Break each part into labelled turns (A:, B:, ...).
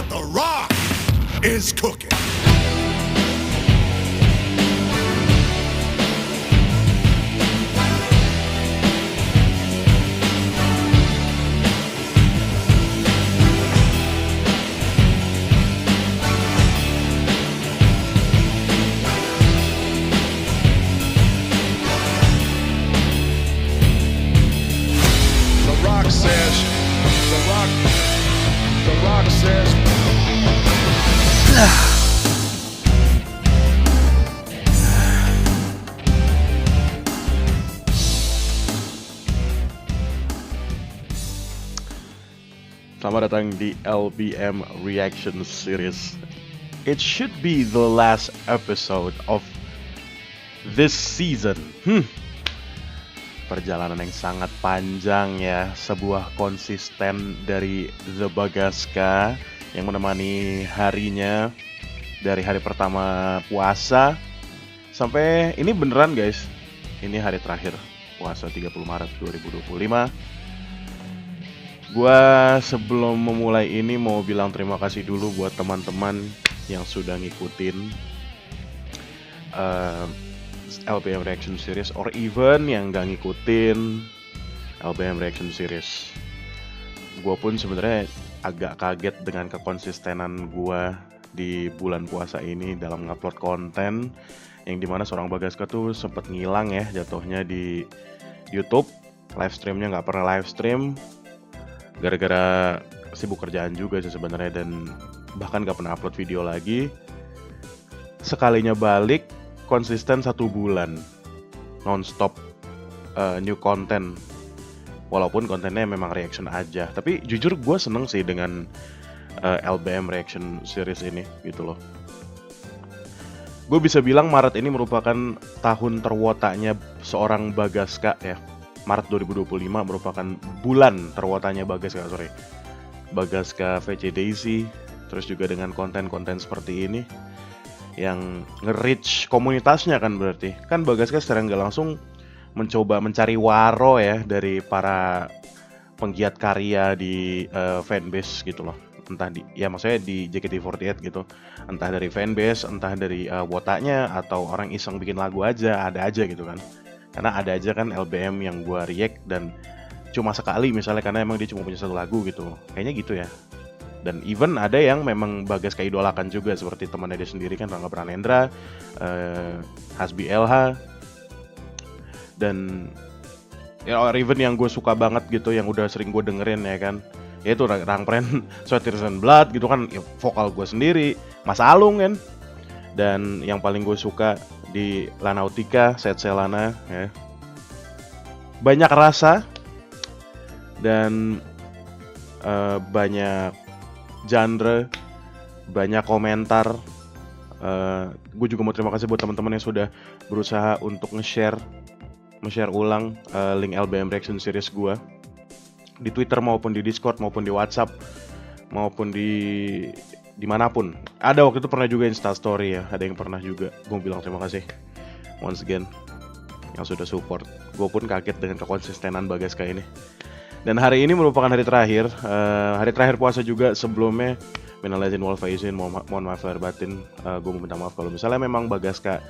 A: what The Rock is cooking. The Rock says.
B: Selamat datang di LBM Reaction Series. It should be the last episode of this season. Perjalanan yang sangat panjang ya, sebuah konsisten dari The Bagaska yang menemani harinya dari hari pertama puasa sampai ini beneran guys. Ini hari terakhir puasa 30 Maret 2025. Gua sebelum memulai ini mau bilang terima kasih dulu buat teman-teman yang sudah ngikutin LBM Reaction Series, or even yang gak ngikutin LBM Reaction Series. Gue pun sebenarnya agak kaget dengan kekonsistenan gue di bulan puasa ini dalam ngupload konten, yang dimana seorang Bagaska tuh sempet ngilang ya jatuhnya di YouTube. Live streamnya gak pernah live stream gara-gara sibuk kerjaan juga sih sebenarnya, dan bahkan gak pernah upload video lagi. Sekalinya balik konsisten 1 bulan non-stop new content, walaupun kontennya memang reaction aja. Tapi jujur gue seneng sih dengan LBM Reaction Series ini gitu loh. Gue bisa bilang Maret ini merupakan tahun terwotanya seorang Bagaska ya. Maret 2025 merupakan bulan terwotanya Bagaska VC Daisy. Terus juga dengan konten-konten seperti ini yang nge-reach komunitasnya kan, berarti kan Bagaska secara nggak langsung mencoba mencari waro ya dari para penggiat karya di fanbase gitu loh. Entah di, ya maksudnya di JKT48 gitu, entah dari fanbase, entah dari wotanya, atau orang iseng bikin lagu aja, ada aja gitu kan. Karena ada aja kan LBM yang gua react dan cuma sekali misalnya, karena emang dia cuma punya 1 lagu gitu, kayaknya gitu ya. Dan even ada yang memang Bagaska idolakan juga, seperti temannya dia sendiri kan, Rangga Pranendra, Hasbi LH, dan ya even yang gue suka banget gitu, yang udah sering gue dengerin ya kan, yaitu Rang Pren, Sweat Tears and Blood gitu kan, ya, vokal gue sendiri, Mas Alung kan. Dan yang paling gue suka di Lanautica, Set Selana ya, banyak rasa dan banyak genre, banyak komentar. Gue juga mau terima kasih buat teman-teman yang sudah berusaha untuk nge-share ulang link LBM Reaction Series gue di Twitter maupun di Discord maupun di WhatsApp maupun di dimanapun. Ada waktu itu pernah juga Instastory ya, ada yang pernah juga. Gue bilang terima kasih once again yang sudah support. Gue pun kaget dengan kekonsistenan Bagaska ini. Dan hari ini merupakan hari terakhir puasa juga. Sebelumnya minal aidin wal faizin, mohon maaf lahir batin. Gue minta maaf kalau misalnya memang Bagaska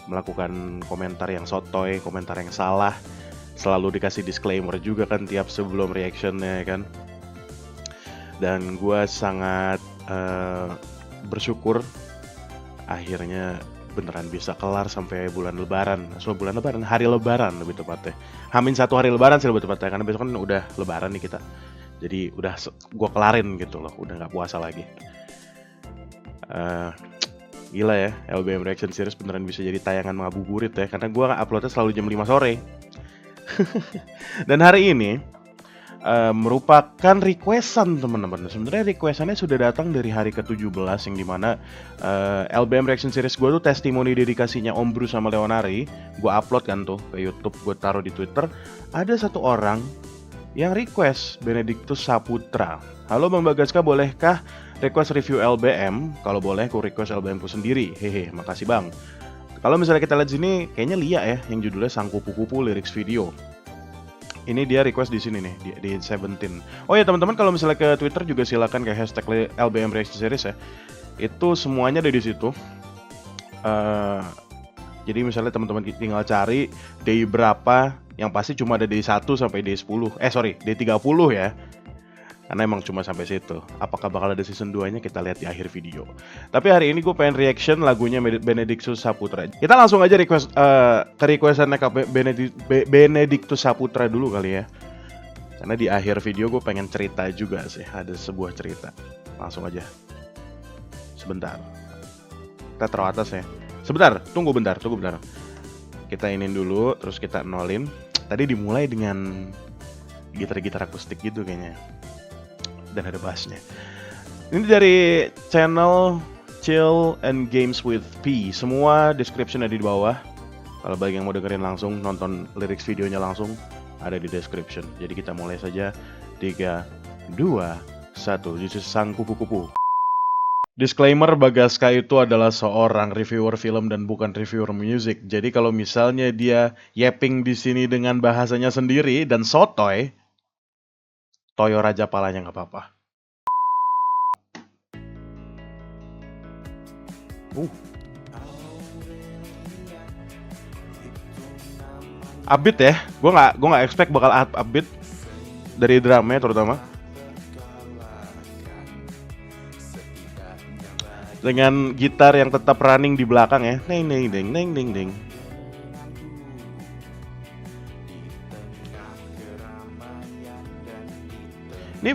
B: melakukan komentar yang sotoy, komentar yang salah. Selalu dikasih disclaimer juga kan tiap sebelum reactionnya kan. Dan gue sangat bersyukur akhirnya beneran bisa kelar sampai bulan lebaran. Hari lebaran lebih tepatnya. Hamin 1 hari lebaran sih lebih tepatnya, karena besok kan udah lebaran nih kita. Jadi udah gue kelarin gitu loh, udah gak puasa lagi. Gila ya, LBM Reaction Series beneran bisa jadi tayangan ngabuburit ya, karena gue uploadnya selalu jam 5 sore. Dan hari ini merupakan requestan teman-teman. Sebenarnya requestannya sudah datang dari hari ke-17, yang dimana LBM Reaction Series gue tuh testimoni dedikasinya Om Bruce sama Leonari. Gue upload kan tuh ke YouTube, gue taruh di Twitter. Ada 1 orang yang request, Benedictus Saputra. Halo Bang Bagaska, bolehkah request review LBM? Kalau boleh, aku request LBM ku sendiri. Hehe, makasih Bang. Kalau misalnya kita lihat sini, kayaknya Lia ya, yang judulnya Sang Kupu-Kupu Lyrics Video. Ini dia request di sini nih di 17. Oh ya teman-teman, kalau misalnya ke Twitter juga silakan kayak hashtag LBM Reaction Series ya. Itu semuanya ada di situ. Jadi misalnya teman-teman tinggal cari day berapa, yang pasti cuma ada day 1 sampai day 10. Day 30 ya. Karena emang cuma sampai situ. Apakah bakal ada season 2-nya, kita lihat di akhir video. Tapi hari ini gue pengen reaction lagunya Benedictus Saputra. Kita langsung aja request ke requestan Benedictus Saputra dulu kali ya. Karena di akhir video gue pengen cerita juga sih, ada sebuah cerita. Langsung aja. Sebentar. Kita taruh atas ya. Sebentar, tunggu bentar. Kita inin dulu, terus kita nolin. Tadi dimulai dengan gitar-gitar akustik gitu kayaknya. Dan ada bassnya. Ini dari channel Chill and Games with P. Semua description ada di bawah. Kalau bagi yang mau dengerin langsung, nonton lyrics videonya langsung, ada di description. Jadi kita mulai saja. 3, 2, 1. This is sang kupu-kupu. Disclaimer, Bagaska itu adalah seorang reviewer film dan bukan reviewer musik. Jadi kalau misalnya dia yapping di sini dengan bahasanya sendiri dan sotoy, toyo raja palanya nggak apa-apa. Upbeat ya, gue nggak expect bakal upbeat dari drumnya terutama. Dengan gitar yang tetap running di belakang ya, neng neng deng neng deng deng. Ini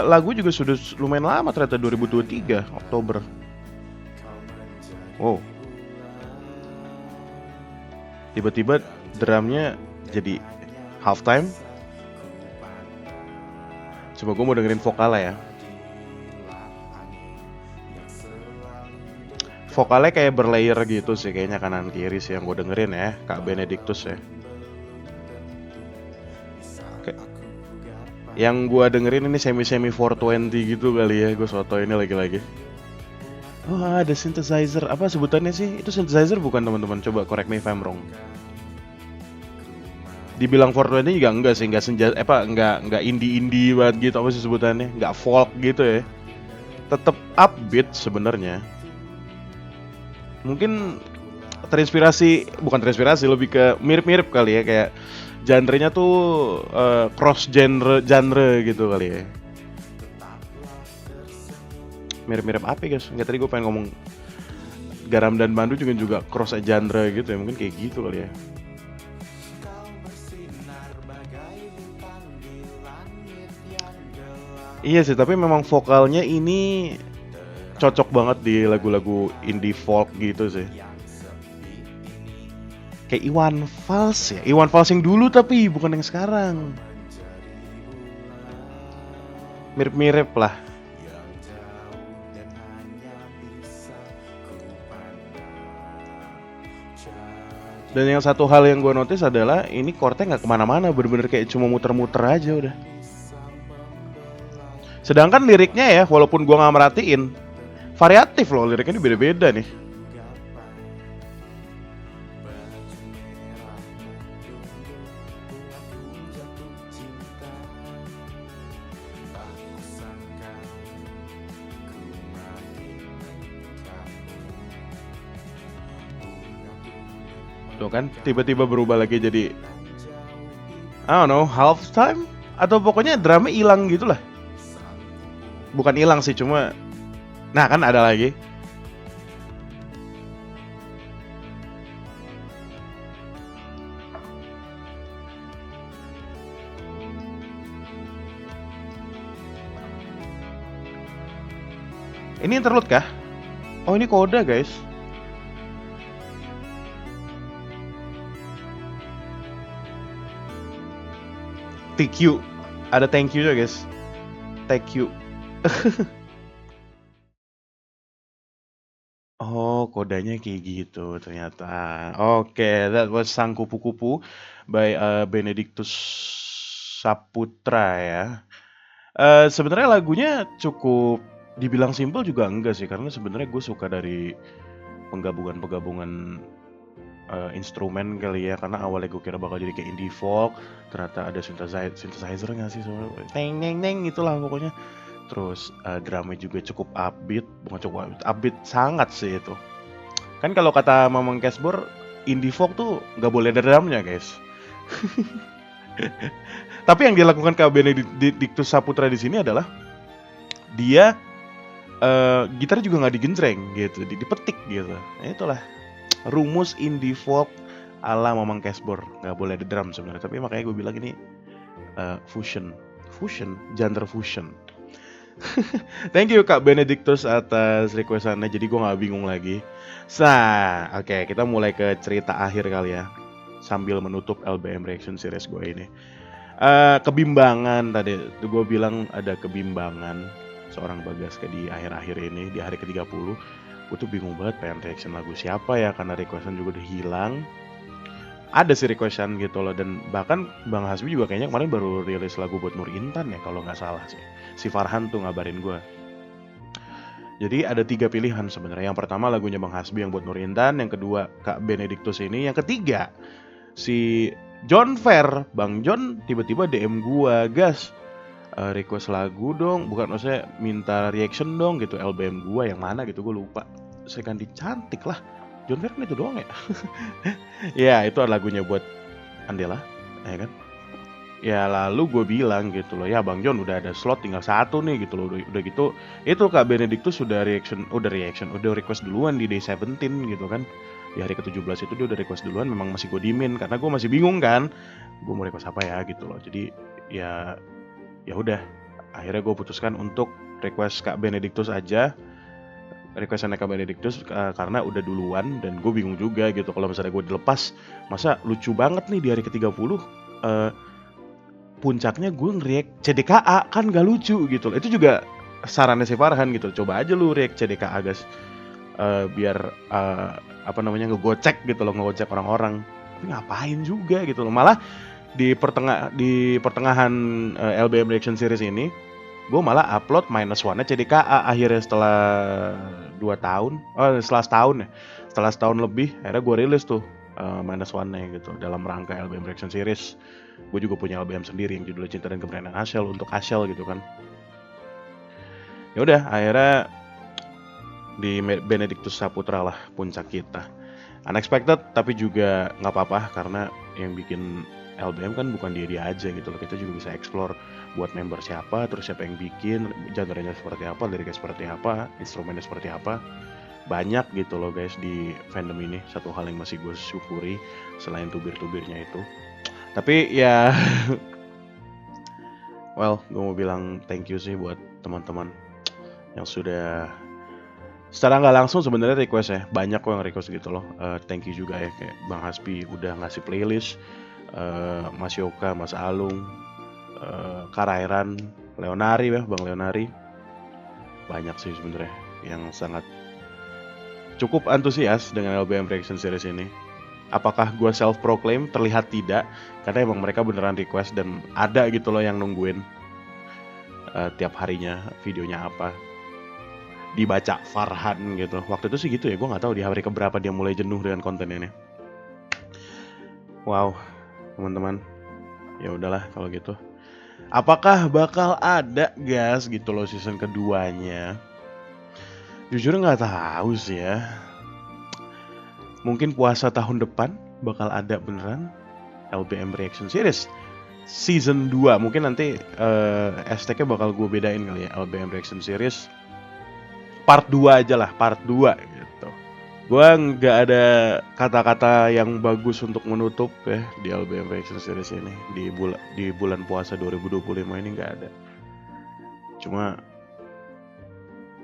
B: lagu juga sudah lumayan lama ternyata, 2023 Oktober. Wow. Tiba-tiba drumnya jadi halftime. Coba gue mau dengerin vokalnya ya. Vokalnya kayak berlayer gitu sih, kayaknya kanan kiri sih yang gue dengerin ya, Kak Benedictus ya. Yang gue dengerin ini semi 420 gitu kali ya, gue soto ini lagi-lagi. Oh, ada synthesizer, apa sebutannya sih? Itu synthesizer bukan teman-teman? Coba correct me if I'm wrong. Dibilang 420 juga enggak sih, enggak indie banget gitu, apa sih sebutannya? Enggak folk gitu ya. Tetap upbeat sebenarnya. Mungkin bukan terinspirasi, lebih ke mirip-mirip kali ya, kayak genre-nya tuh cross genre gitu kali ya. Mirip-mirip apa guys? Nggak, tadi gue pengen ngomong Garam dan Bandu juga cross genre gitu ya, mungkin kayak gitu kali ya. Iya sih, tapi memang vokalnya ini cocok banget di lagu-lagu indie folk gitu sih. Kayak Iwan Fals ya, Iwan Fals yang dulu tapi bukan yang sekarang. Mirip-mirip lah. Dan yang satu hal yang gue notice adalah ini chordnya nggak kemana-mana, bener-bener kayak cuma muter-muter aja udah. Sedangkan liriknya ya, walaupun gue nggak merhatiin, variatif loh, liriknya ini beda-beda nih. Tuh kan, tiba-tiba berubah lagi jadi I don't know, halftime? Atau pokoknya drama hilang gitu lah. Bukan hilang sih, cuma nah kan ada lagi. Ini interlude kah? Oh, ini koda guys. Thank you. Ada thank you juga guys. Thank you. Oh, kodanya kayak gitu ternyata. Oke, that was Sang Kupu-Kupu by Benedictus Saputra ya. Sebenarnya lagunya cukup dibilang simple juga enggak sih, karena sebenarnya gue suka dari penggabungan instrumen kali ya, karena awalnya gue kira bakal jadi kayak indie folk, ternyata ada synthesizer nggak sih, teng neng neng itulah pokoknya. Terus drumnya juga cukup upbeat, bukan cukup upbeat, upbeat sangat sih itu. Kan kalau kata Mamang Casper, indie folk tuh nggak boleh ada drumnya guys. Tapi yang dilakukan Kak Benedictus Saputra di sini adalah dia gitar juga nggak digenjreng gitu, dipetik gitu. Nah, itulah rumus indie folk ala Mamang Casper, nggak boleh ada drum sebenarnya. Tapi makanya gue bilang ini fusion, genre fusion. Thank you Kak Benedictus atas requestannya, jadi gue nggak bingung lagi. Oke, kita mulai ke cerita akhir kali ya, sambil menutup LBM Reaction Series gue ini. Kebimbangan tadi, gue bilang ada kebimbangan seorang Bagas di akhir-akhir ini, di hari ke-30. Gue tuh bingung banget pengen reaction lagu siapa ya, karena requestan juga udah hilang. Ada sih requestan gitu loh, dan bahkan Bang Hasbi juga kayaknya kemarin baru rilis lagu buat Nur Intan ya kalau nggak salah sih. Si Farhan tuh ngabarin gue. Jadi ada 3 pilihan sebenarnya. Yang pertama lagunya Bang Hasbi yang buat Nur Intan, yang kedua Kak Benedictus ini, yang ketiga si John Fair, Bang John tiba-tiba DM gua, "Gas, request lagu dong, bukan maksudnya minta reaction dong gitu, LBM gua yang mana gitu, gua lupa. Saya ganti cantik lah. John Fair kan itu doang ya." Ya, itu lagunya buat Andela, ya kan? Ya lalu gue bilang gitu loh, ya Bang John udah ada slot tinggal 1 nih gitu loh. Udah gitu, itu Kak Benedictus udah request duluan di Day 17 gitu kan. Di hari ke-17 itu dia udah request duluan, memang masih gue dimin karena gue masih bingung kan. Gue mau request apa ya gitu loh. Jadi ya udah, akhirnya gue putuskan untuk request Kak Benedictus aja. Requestannya Kak Benedictus karena udah duluan, dan gue bingung juga gitu kalau misalnya gue dilepas. Masa lucu banget nih di hari ke-30 puncaknya gue nge-react CDKA, kan gak lucu gitu loh. Itu juga sarannya si Farhan gitu, coba aja lu react CDKA guys, biar ngegocek gitu loh, ngegocek orang-orang. Tapi ngapain juga gitu loh. Malah di pertengahan LBM Reaction Series ini, gue malah upload -1-nya CDKA akhirnya setelah 2 tahun, setelah setahun ya, setelah setahun lebih, akhirnya gue rilis tuh -1-nya gitu dalam rangka LBM Reaction Series. Gue juga punya LBM sendiri yang judulnya Cinta dan Keberanian Ashel untuk Ashel gitu kan. Ya udah, akhirnya di Benedictus Saputra lah puncak kita. Unexpected tapi juga nggak apa-apa, karena yang bikin LBM kan bukan dia aja gitu loh. Kita juga bisa explore buat member siapa, terus siapa yang bikin, genre-nya seperti apa, liriknya seperti apa, instrumennya seperti apa. Banyak gitu loh guys di fandom ini. Satu hal yang masih gue syukuri selain tubir-tubirnya itu. Tapi ya well, gue mau bilang thank you sih buat teman-teman yang sudah secara nggak langsung sebenarnya request ya. Banyak kok yang request gitu loh. Thank you juga ya, kayak Bang Hasbi udah ngasih playlist, Mas Yoka, Mas Alung, Karairan, Leonari ya, Bang Leonari. Banyak sih sebenarnya yang sangat cukup antusias dengan LBM Reaction Series ini. Apakah gue self-proclaim? Terlihat tidak, karena emang mereka beneran request dan ada gitu loh yang nungguin tiap harinya videonya apa. Dibaca Farhan gitu. Waktu itu sih gitu ya, gue nggak tahu di hari keberapa dia mulai jenuh dengan konten ini. Wow, teman-teman. Ya udahlah kalau gitu. Apakah bakal ada gas gitu loh season keduanya? Jujur nggak tahu sih ya. Mungkin puasa tahun depan bakal ada beneran LBM Reaction Series Season 2. Mungkin nanti hashtagnya bakal gue bedain kali ya, LBM Reaction Series Part 2 aja lah, Part 2 gitu. Gue nggak ada kata-kata yang bagus untuk menutup ya di LBM Reaction Series ini. Di bulan puasa 2025 ini nggak ada. Cuma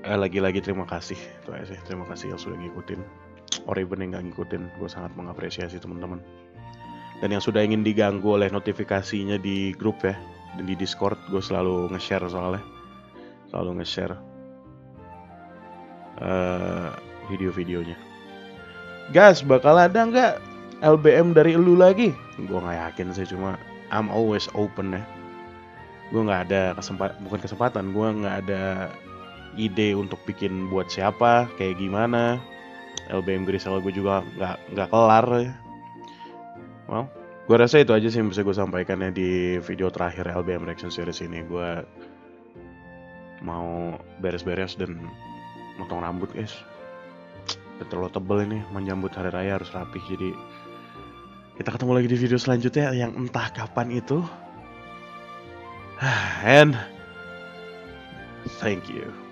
B: lagi-lagi terima kasih tuh ya sih. Terima kasih yang sudah ngikutin. Or even yang gak ngikutin, gue sangat mengapresiasi teman-teman. Dan yang sudah ingin diganggu oleh notifikasinya di grup ya, dan di Discord, gue selalu nge-share soalnya. Selalu nge-share video-videonya. Gas, bakal ada nggak LBM dari elu lagi? Gue nggak yakin sih, cuma I'm always open ya. Gue nggak ada kesempatan, gue nggak ada ide untuk bikin buat siapa, kayak gimana. LBM Grisel gue juga nggak kelar ya. Well, gue rasa itu aja sih yang bisa gue sampaikan ya di video terakhir LBM Reaction Series ini. Gue mau beres-beres dan motong rambut guys. Udah terlalu tebel ini, menyambut hari raya harus rapih. Jadi kita ketemu lagi di video selanjutnya yang entah kapan itu. And thank you.